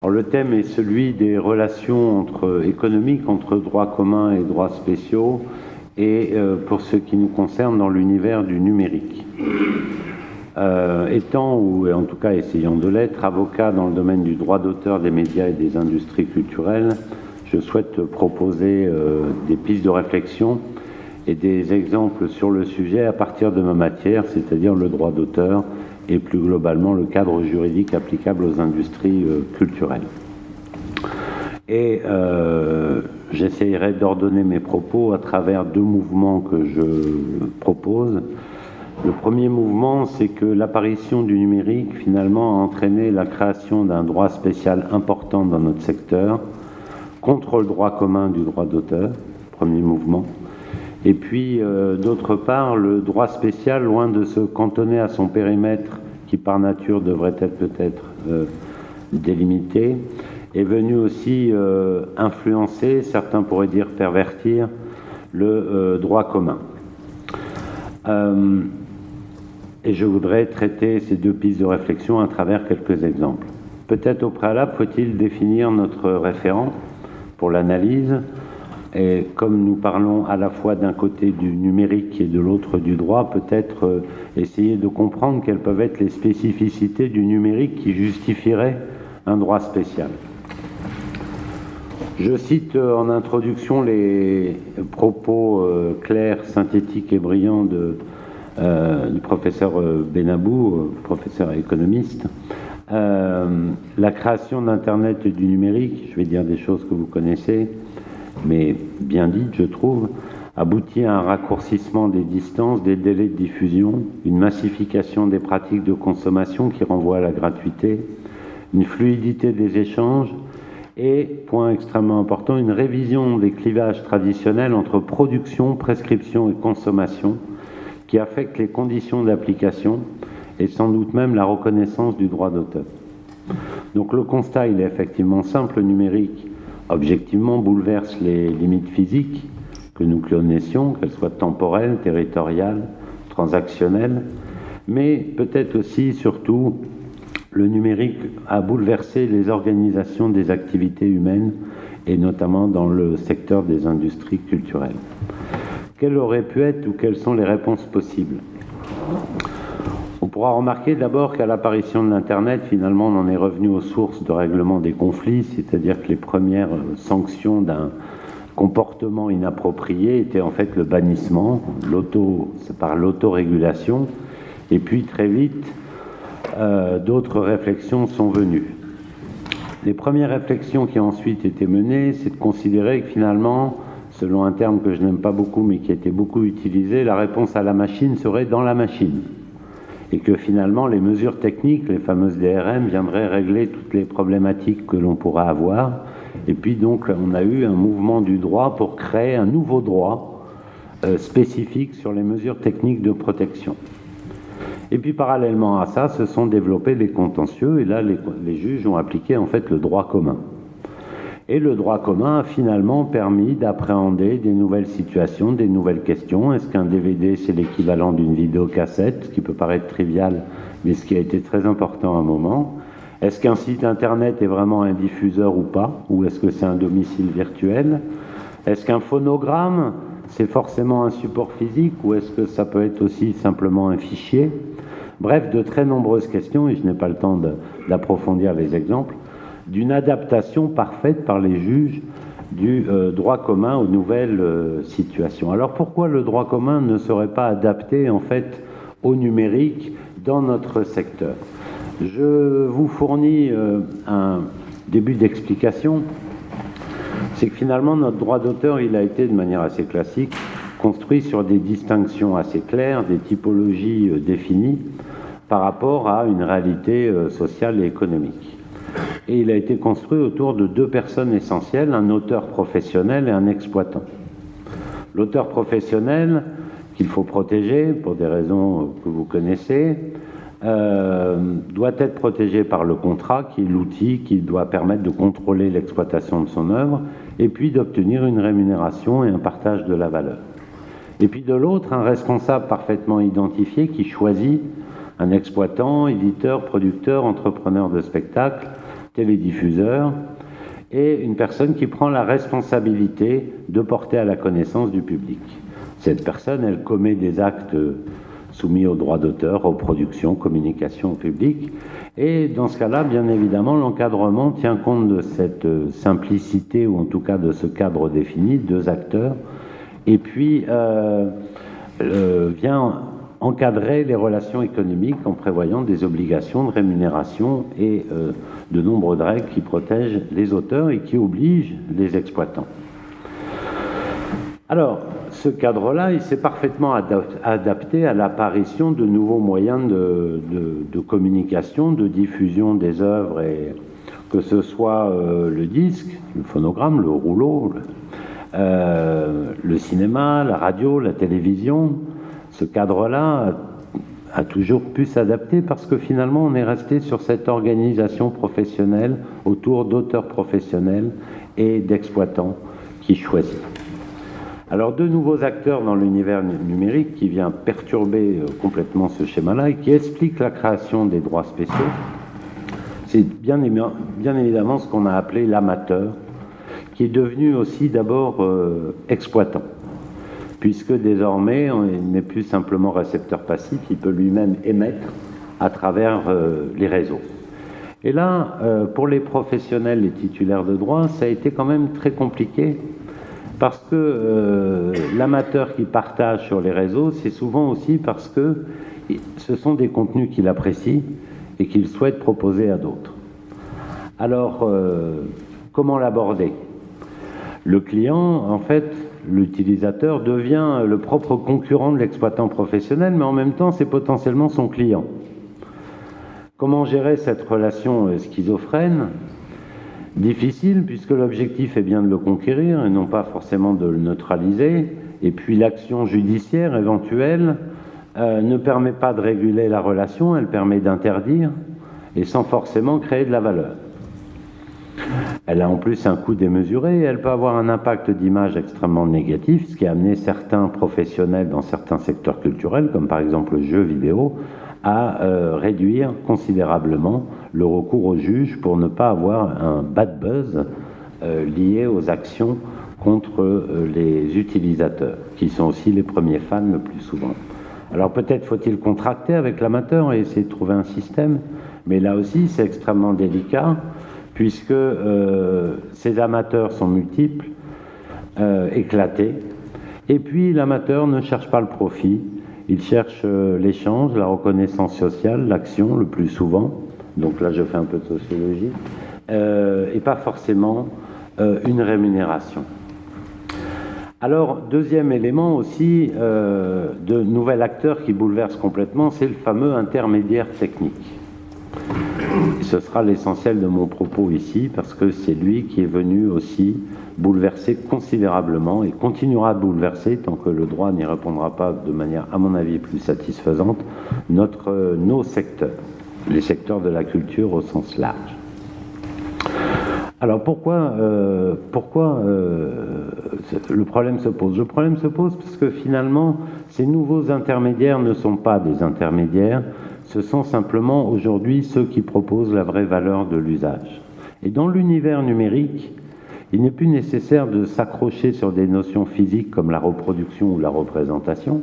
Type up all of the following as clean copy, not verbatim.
Alors, le thème est celui des relations économiques entre droits communs et droits spéciaux, et pour ce qui nous concerne dans l'univers du numérique. Étant, ou en tout cas essayant de l'être, avocat dans le domaine du droit d'auteur, des médias et des industries culturelles, je souhaite proposer des pistes de réflexion et des exemples sur le sujet à partir de ma matière, c'est-à-dire le droit d'auteur et plus globalement le cadre juridique applicable aux industries culturelles. Et j'essayerai d'ordonner mes propos à travers deux mouvements que je propose. Le premier mouvement, c'est que l'apparition du numérique, finalement, a entraîné la création d'un droit spécial important dans notre secteur, contre le droit commun du droit d'auteur, premier mouvement. Et puis, d'autre part, le droit spécial, loin de se cantonner à son périmètre, qui par nature devrait être peut-être délimité, est venu aussi influencer, certains pourraient dire pervertir, le droit commun. Et je voudrais traiter ces deux pistes de réflexion à travers quelques exemples. Peut-être au préalable, faut-il définir notre référent pour l'analyse. Et comme nous parlons à la fois d'un côté du numérique et de l'autre du droit, peut-être essayer de comprendre quelles peuvent être les spécificités du numérique qui justifieraient un droit spécial. Je cite en introduction les propos clairs, synthétiques et brillants du professeur Benabou, professeur économiste. La création d'Internet et du numérique, je vais dire des choses que vous connaissez, mais bien dites, je trouve, aboutit à un raccourcissement des distances, des délais de diffusion, une massification des pratiques de consommation qui renvoie à la gratuité, une fluidité des échanges et, point extrêmement important, une révision des clivages traditionnels entre production, prescription et consommation qui affectent les conditions d'application et sans doute même la reconnaissance du droit d'auteur. Donc le constat, il est effectivement simple, le numérique objectivement bouleverse les limites physiques que nous connaissions, qu'elles soient temporelles, territoriales, transactionnelles, mais peut-être aussi, surtout, le numérique a bouleversé les organisations des activités humaines et notamment dans le secteur des industries culturelles. Quelles auraient pu être ou quelles sont les réponses possibles ? On pourra remarquer d'abord qu'à l'apparition de l'Internet, finalement, on en est revenu aux sources de règlement des conflits, c'est-à-dire que les premières sanctions d'un comportement inapproprié étaient en fait le bannissement, par l'autorégulation, et puis très vite, d'autres réflexions sont venues. Les premières réflexions qui ont ensuite été menées, c'est de considérer que finalement, selon un terme que je n'aime pas beaucoup, mais qui a été beaucoup utilisé, la réponse à la machine serait dans la machine. Et que finalement, les mesures techniques, les fameuses DRM, viendraient régler toutes les problématiques que l'on pourra avoir. Et puis donc, on a eu un mouvement du droit pour créer un nouveau droit spécifique sur les mesures techniques de protection. Et puis parallèlement à ça, se sont développés les contentieux, et là, les juges ont appliqué en fait le droit commun. Et le droit commun a finalement permis d'appréhender des nouvelles situations, des nouvelles questions. Est-ce qu'un DVD, c'est l'équivalent d'une vidéocassette, ce qui peut paraître trivial, mais ce qui a été très important à un moment? Est-ce qu'un site internet est vraiment un diffuseur ou pas? Ou est-ce que c'est un domicile virtuel? Est-ce qu'un phonogramme, c'est forcément un support physique, ou est-ce que ça peut être aussi simplement un fichier? Bref, de très nombreuses questions, et je n'ai pas le temps d'approfondir les exemples, d'une adaptation parfaite par les juges du droit commun aux nouvelles situations. Alors pourquoi le droit commun ne serait pas adapté en fait au numérique dans notre secteur? Je vous fournis un début d'explication. C'est que finalement notre droit d'auteur, il a été de manière assez classique construit sur des distinctions assez claires, des typologies définies par rapport à une réalité sociale et économique. Et il a été construit autour de deux personnes essentielles, un auteur professionnel et un exploitant. L'auteur professionnel, qu'il faut protéger pour des raisons que vous connaissez, doit être protégé par le contrat, qui est l'outil qui doit permettre de contrôler l'exploitation de son œuvre, et puis d'obtenir une rémunération et un partage de la valeur. Et puis de l'autre, un responsable parfaitement identifié qui choisit un exploitant, éditeur, producteur, entrepreneur de spectacle, télédiffuseur, et une personne qui prend la responsabilité de porter à la connaissance du public. Cette personne, elle commet des actes soumis aux droits d'auteur, aux productions, communication au public, et dans ce cas-là, bien évidemment, l'encadrement tient compte de cette simplicité, ou en tout cas de ce cadre défini, 2 acteurs, et puis vient encadrer les relations économiques en prévoyant des obligations de rémunération et de nombreuses règles qui protègent les auteurs et qui obligent les exploitants. Alors, ce cadre-là, il s'est parfaitement adapté à l'apparition de nouveaux moyens de communication, de diffusion des œuvres, et que ce soit le disque, le phonogramme, le rouleau, le cinéma, la radio, la télévision. Ce cadre-là a toujours pu s'adapter parce que finalement on est resté sur cette organisation professionnelle autour d'auteurs professionnels et d'exploitants qui choisissent. Alors 2 nouveaux acteurs dans l'univers numérique qui vient perturber complètement ce schéma-là et qui expliquent la création des droits spéciaux. C'est bien évidemment ce qu'on a appelé l'amateur, qui est devenu aussi d'abord exploitant, puisque désormais il n'est plus simplement récepteur passif, il peut lui-même émettre à travers les réseaux. Et là, pour les professionnels, les titulaires de droits, ça a été quand même très compliqué, parce que l'amateur qui partage sur les réseaux, c'est souvent aussi parce que ce sont des contenus qu'il apprécie et qu'il souhaite proposer à d'autres. Alors, comment l'aborder ? Le client, en fait, l'utilisateur devient le propre concurrent de l'exploitant professionnel, mais en même temps, c'est potentiellement son client. Comment gérer cette relation schizophrène ? Difficile, puisque l'objectif est bien de le conquérir et non pas forcément de le neutraliser. Et puis l'action judiciaire éventuelle ne permet pas de réguler la relation, elle permet d'interdire et sans forcément créer de la valeur. Elle a en plus un coût démesuré et elle peut avoir un impact d'image extrêmement négatif, ce qui a amené certains professionnels dans certains secteurs culturels, comme par exemple le jeu vidéo, à réduire considérablement le recours aux juges pour ne pas avoir un bad buzz lié aux actions contre les utilisateurs, qui sont aussi les premiers fans le plus souvent. Alors peut-être faut-il contracter avec l'amateur et essayer de trouver un système, mais là aussi c'est extrêmement délicat, puisque ces amateurs sont multiples, éclatés, et puis l'amateur ne cherche pas le profit, il cherche l'échange, la reconnaissance sociale, l'action le plus souvent, donc là je fais un peu de sociologie, et pas forcément une rémunération. Alors, deuxième élément aussi, de nouvel acteur qui bouleverse complètement, c'est le fameux intermédiaire technique. Et ce sera l'essentiel de mon propos ici, parce que c'est lui qui est venu aussi bouleverser considérablement et continuera de bouleverser, tant que le droit n'y répondra pas de manière, à mon avis, plus satisfaisante, nos secteurs, les secteurs de la culture au sens large. Alors pourquoi le problème se pose? Le problème se pose parce que finalement, ces nouveaux intermédiaires ne sont pas des intermédiaires, ce sont simplement aujourd'hui ceux qui proposent la vraie valeur de l'usage. Et dans l'univers numérique, il n'est plus nécessaire de s'accrocher sur des notions physiques comme la reproduction ou la représentation,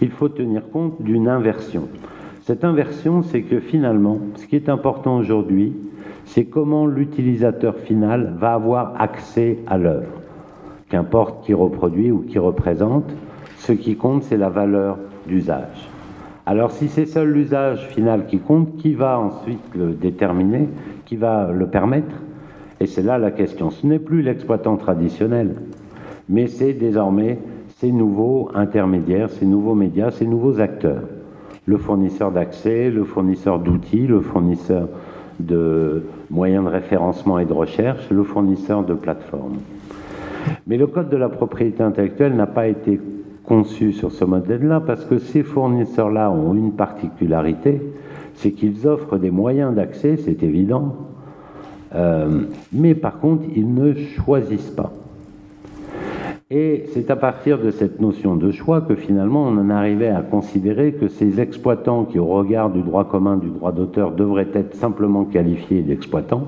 il faut tenir compte d'une inversion. Cette inversion, c'est que finalement, ce qui est important aujourd'hui, c'est comment l'utilisateur final va avoir accès à l'œuvre. Qu'importe qui reproduit ou qui représente, ce qui compte, c'est la valeur d'usage. Alors si c'est seul l'usage final qui compte, qui va ensuite le déterminer, qui va le permettre? Et c'est là la question. Ce n'est plus l'exploitant traditionnel, mais c'est désormais ces nouveaux intermédiaires, ces nouveaux médias, ces nouveaux acteurs. Le fournisseur d'accès, le fournisseur d'outils, le fournisseur de moyens de référencement et de recherche, le fournisseur de plateformes. Mais le code de la propriété intellectuelle n'a pas été conçu sur ce modèle-là parce que ces fournisseurs-là ont une particularité, c'est qu'ils offrent des moyens d'accès, c'est évident, mais par contre, ils ne choisissent pas. Et c'est à partir de cette notion de choix que finalement on en arrivait à considérer que ces exploitants qui, au regard du droit commun, du droit d'auteur, devraient être simplement qualifiés d'exploitants,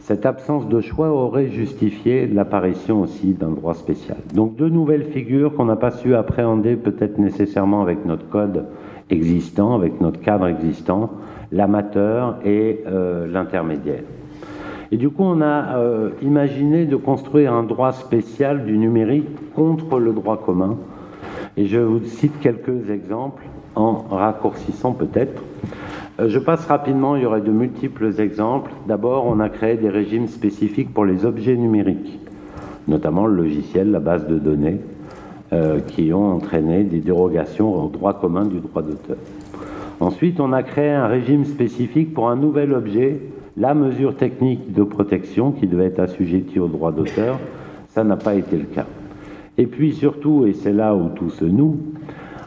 Cette absence de choix aurait justifié l'apparition aussi d'un droit spécial. Donc deux nouvelles figures qu'on n'a pas su appréhender peut-être nécessairement avec notre code existant, avec notre cadre existant, l'amateur et l'intermédiaire. Et du coup, on a imaginé de construire un droit spécial du numérique contre le droit commun. Et je vous cite quelques exemples en raccourcissant peut-être. Je passe rapidement, il y aurait de multiples exemples. D'abord, on a créé des régimes spécifiques pour les objets numériques, notamment le logiciel, la base de données, qui ont entraîné des dérogations au droit commun du droit d'auteur. Ensuite, on a créé un régime spécifique pour un nouvel objet, la mesure technique de protection qui devait être assujettie au droit d'auteur. Ça n'a pas été le cas. Et puis surtout, et c'est là où tout se noue,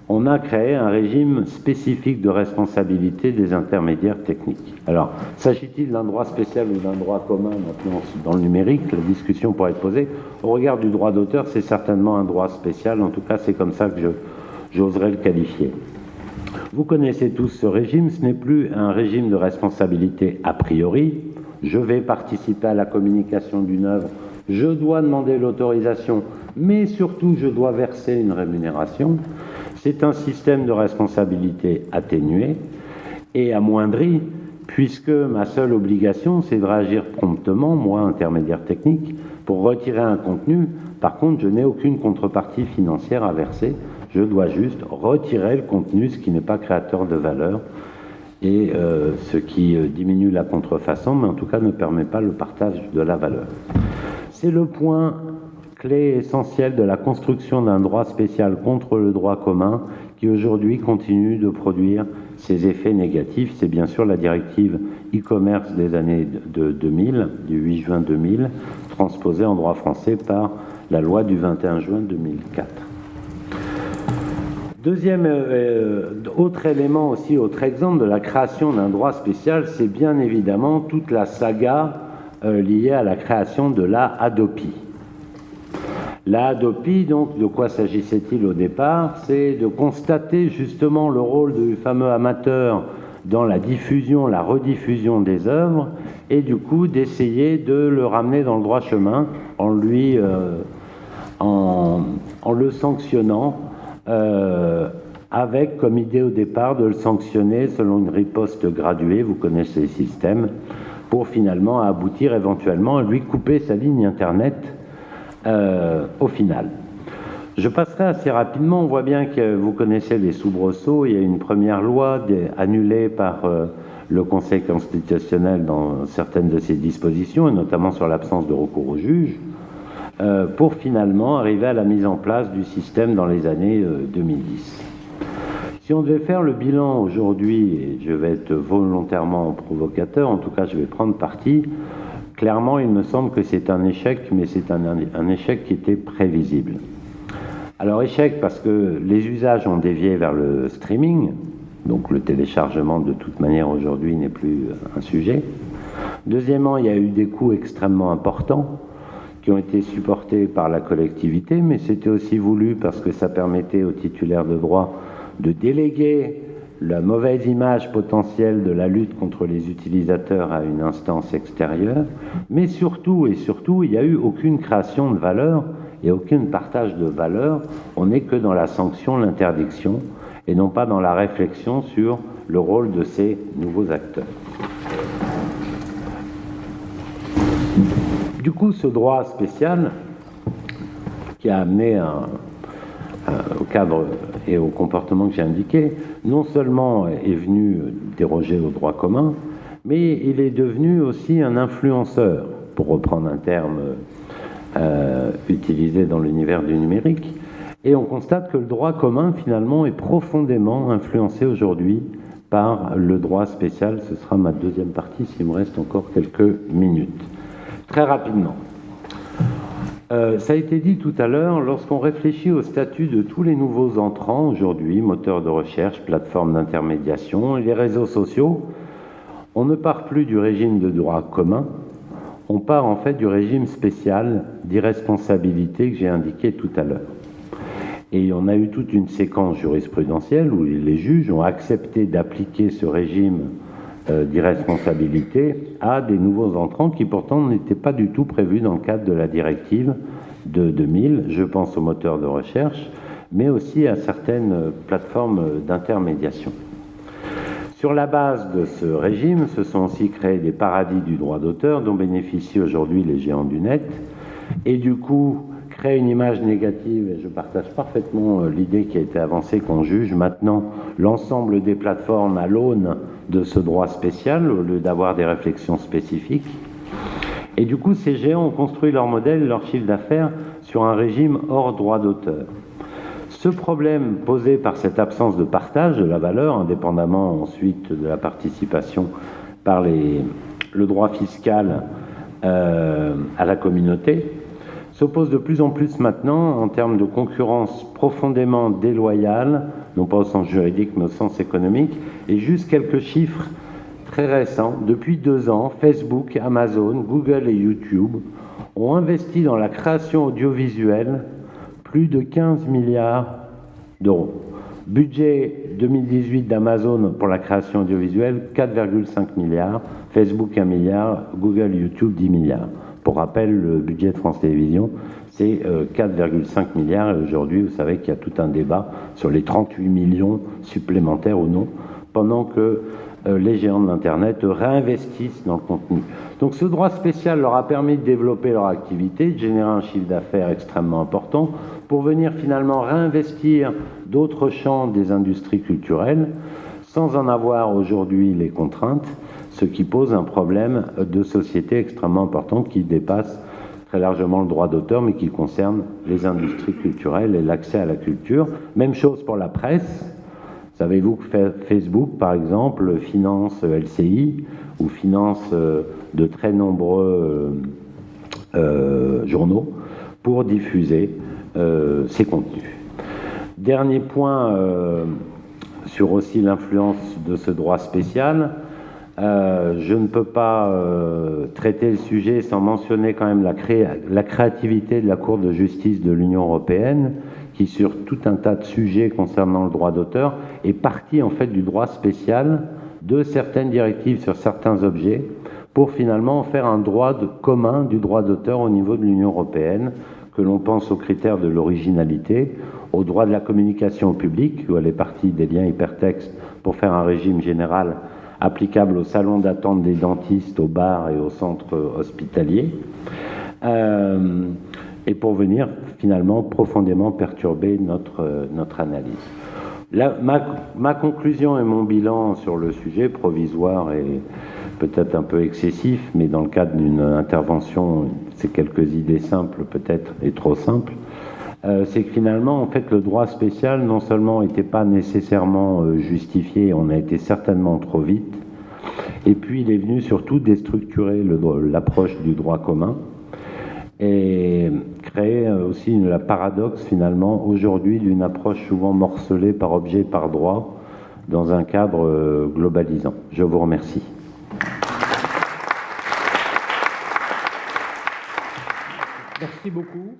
on a créé un régime spécifique de responsabilité des intermédiaires techniques. Alors, s'agit-il d'un droit spécial ou d'un droit commun maintenant dans le numérique? La discussion pourrait être posée. Au regard du droit d'auteur, c'est certainement un droit spécial. En tout cas, c'est comme ça que j'oserais le qualifier. Vous connaissez tous ce régime. Ce n'est plus un régime de responsabilité a priori. Je vais participer à la communication d'une œuvre. Je dois demander l'autorisation, mais surtout, je dois verser une rémunération. C'est un système de responsabilité atténué et amoindri, puisque ma seule obligation, c'est de réagir promptement, moi, intermédiaire technique, pour retirer un contenu. Par contre, je n'ai aucune contrepartie financière à verser. Je dois juste retirer le contenu, ce qui n'est pas créateur de valeur, et ce qui diminue la contrefaçon, mais en tout cas ne permet pas le partage de la valeur. C'est le point clé essentielle de la construction d'un droit spécial contre le droit commun qui aujourd'hui continue de produire ses effets négatifs. C'est bien sûr la directive e-commerce des années 2000, du 8 juin 2000, transposée en droit français par la loi du 21 juin 2004. Deuxième, autre élément aussi, autre exemple de la création d'un droit spécial, c'est bien évidemment toute la saga liée à la création de la Hadopi. La Hadopi, donc, de quoi s'agissait-il au départ? C'est de constater justement le rôle du fameux amateur dans la diffusion, la rediffusion des œuvres, et du coup d'essayer de le ramener dans le droit chemin en le sanctionnant, avec comme idée au départ de le sanctionner selon une riposte graduée, vous connaissez les systèmes, pour finalement aboutir éventuellement à lui couper sa ligne Internet. Au final. Je passerai assez rapidement, on voit bien que vous connaissez les soubresauts, il y a une première loi annulée par le Conseil constitutionnel dans certaines de ses dispositions, et notamment sur l'absence de recours au juge, pour finalement arriver à la mise en place du système dans les années 2010. Si on devait faire le bilan aujourd'hui, et je vais être volontairement provocateur, en tout cas je vais prendre parti, clairement, il me semble que c'est un échec, mais c'est un échec qui était prévisible. Alors échec parce que les usages ont dévié vers le streaming, donc le téléchargement de toute manière aujourd'hui n'est plus un sujet. Deuxièmement, il y a eu des coûts extrêmement importants qui ont été supportés par la collectivité, mais c'était aussi voulu parce que ça permettait aux titulaires de droit de déléguer la mauvaise image potentielle de la lutte contre les utilisateurs à une instance extérieure, mais surtout, il n'y a eu aucune création de valeur et aucun partage de valeur. On n'est que dans la sanction, l'interdiction, et non pas dans la réflexion sur le rôle de ces nouveaux acteurs. Du coup, ce droit spécial qui a amené au cadre et au comportement que j'ai indiqué, non seulement est venu déroger au droit commun, mais il est devenu aussi un influenceur, pour reprendre un terme utilisé dans l'univers du numérique. Et on constate que le droit commun, finalement, est profondément influencé aujourd'hui par le droit spécial. Ce sera ma deuxième partie, s'il me reste encore quelques minutes. Très rapidement. Ça a été dit tout à l'heure, lorsqu'on réfléchit au statut de tous les nouveaux entrants aujourd'hui, moteurs de recherche, plateformes d'intermédiation et les réseaux sociaux, on ne part plus du régime de droit commun, on part en fait du régime spécial d'irresponsabilité que j'ai indiqué tout à l'heure. Et on a eu toute une séquence jurisprudentielle où les juges ont accepté d'appliquer ce régime d'irresponsabilité à des nouveaux entrants qui pourtant n'étaient pas du tout prévus dans le cadre de la directive de 2000. Je pense aux moteurs de recherche, mais aussi à certaines plateformes d'intermédiation. Sur la base de ce régime, se sont aussi créés des paradis du droit d'auteur dont bénéficient aujourd'hui les géants du net, et du coup créent une image négative, et je partage parfaitement l'idée qui a été avancée qu'on juge maintenant l'ensemble des plateformes à l'aune de ce droit spécial, au lieu d'avoir des réflexions spécifiques. Et du coup, ces géants ont construit leur modèle, leur chiffre d'affaires sur un régime hors droit d'auteur. Ce problème posé par cette absence de partage de la valeur, indépendamment ensuite de la participation par le droit fiscal à la communauté, s'oppose de plus en plus maintenant en termes de concurrence profondément déloyale, non pas au sens juridique mais au sens économique. Et juste quelques chiffres très récents. Depuis 2 ans, Facebook, Amazon, Google et YouTube ont investi dans la création audiovisuelle plus de 15 milliards d'euros. Budget 2018 d'Amazon pour la création audiovisuelle, 4,5 milliards. Facebook, 1 milliard. Google et YouTube, 10 milliards. Pour rappel, le budget de France Télévisions, c'est 4,5 milliards. Et aujourd'hui, vous savez qu'il y a tout un débat sur les 38 millions supplémentaires ou non, pendant que les géants de l'Internet réinvestissent dans le contenu. Donc ce droit spécial leur a permis de développer leur activité, de générer un chiffre d'affaires extrêmement important, pour venir finalement réinvestir d'autres champs des industries culturelles, sans en avoir aujourd'hui les contraintes, ce qui pose un problème de société extrêmement important qui dépasse très largement le droit d'auteur, mais qui concerne les industries culturelles et l'accès à la culture. Même chose pour la presse. Savez-vous que Facebook, par exemple, finance LCI ou finance de très nombreux journaux pour diffuser ces contenus. Dernier point sur aussi l'influence de ce droit spécial. Je ne peux pas traiter le sujet sans mentionner quand même la créativité de la Cour de justice de l'Union européenne, qui sur tout un tas de sujets concernant le droit d'auteur est partie en fait du droit spécial de certaines directives sur certains objets pour finalement faire un droit commun du droit d'auteur au niveau de l'Union européenne, que l'on pense aux critères de l'originalité, au droit de la communication au public, où elle est partie des liens hypertextes pour faire un régime général applicable aux salons d'attente des dentistes, aux bars et aux centres hospitaliers, et pour venir finalement profondément perturber notre analyse. Là, ma conclusion et mon bilan sur le sujet provisoire est peut-être un peu excessif, mais dans le cadre d'une intervention, c'est quelques idées simples peut-être et trop simples, c'est que finalement, en fait, le droit spécial non seulement n'était pas nécessairement justifié, on a été certainement trop vite, et puis il est venu surtout déstructurer l'approche du droit commun et créer aussi le paradoxe finalement aujourd'hui d'une approche souvent morcelée par objet et par droit dans un cadre globalisant. Je vous remercie. Merci beaucoup.